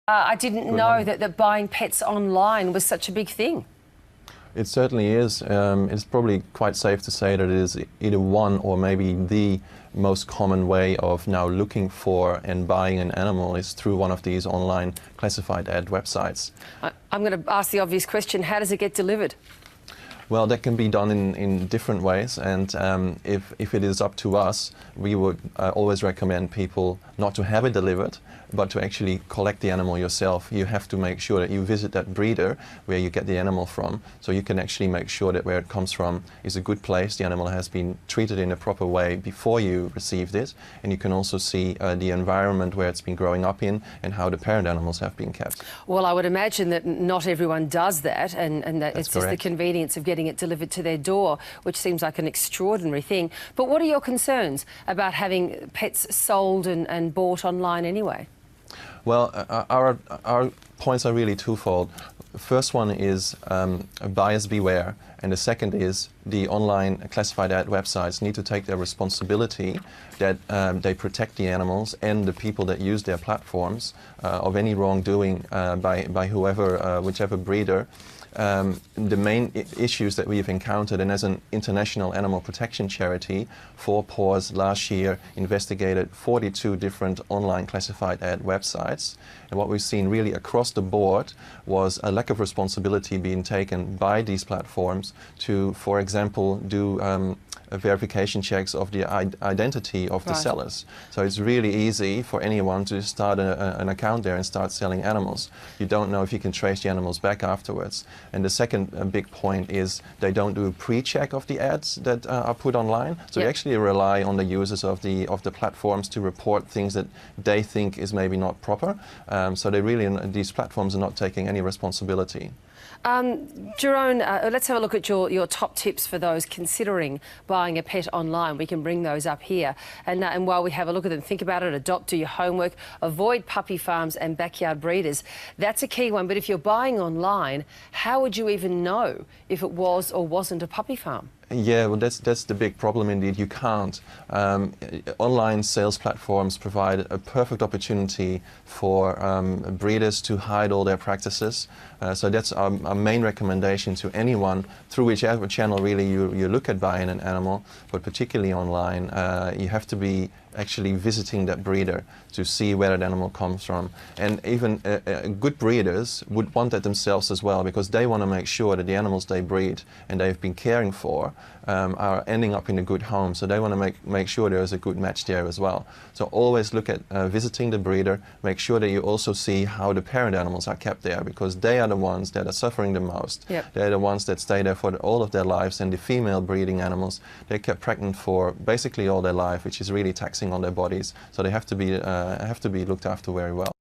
I didn't know that buying pets online was such a big thing. It certainly is. It's probably quite safe to say that it is either one or maybe the most common way of now looking for and buying an animal is through one of these online classified ad websites. I'm going to ask the obvious question, how does it get delivered? Well, that can be done in different ways, and if it is up to us, we would always recommend people not to have it delivered, but to actually collect the animal yourself. You have to make sure that you visit that breeder where you get the animal from, so you can actually make sure that where it comes from is a good place, the animal has been treated in a proper way before you received it, and you can also see the environment where it's been growing up in and how the parent animals have been kept. Well, I would imagine that not everyone does that, and that it's just the correct. convenience of getting it delivered to their door, which seems like an extraordinary thing. But what are your concerns about having pets sold and bought online anyway? Well, our points are really twofold. The first one is buyers beware, and the second is the online classified ad websites need to take their responsibility that they protect the animals and the people that use their platforms of any wrongdoing by whoever, whichever breeder. The main issues that we've encountered, and as an international animal protection charity, for PAWS last year investigated 42 different online classified ad websites. And what we've seen really across the board was a lack of responsibility being taken by these platforms to, for example, do verification checks of the identity of the sellers. So it's really easy for anyone to start an account there and start selling animals. You don't know if you can trace the animals back afterwards. And the second big point is they don't do a pre-check of the ads that are put online. So they actually rely on the users of the platforms to report things that they think is maybe not proper. So they really, these platforms are not taking any responsibility. Jeroen, let's have a look at your top tips for those considering buying a pet online. We can bring those up here. And while we have a look at them, think about it, adopt, do your homework, avoid puppy farms and backyard breeders. That's a key one. But if you're buying online, how would you even know if it was or wasn't a puppy farm? Yeah, well, that's the big problem indeed. You can't. Online sales platforms provide a perfect opportunity for breeders to hide all their practices. So that's our main recommendation to anyone through whichever channel really you look at buying an animal, but particularly online. You have to be actually visiting that breeder to see where that animal comes from. And even good breeders would want that themselves as well, because they want to make sure that the animals they breed and they've been caring for are ending up in a good home. So they want to make sure there's a good match there as well. So always look at visiting the breeder, make sure that you also see how the parent animals are kept there, because they are the ones that are suffering the most. They're the ones that stay there for all of their lives, and the female breeding animals, they're kept pregnant for basically all their life, which is really taxing on their bodies. So they have to be looked after very well.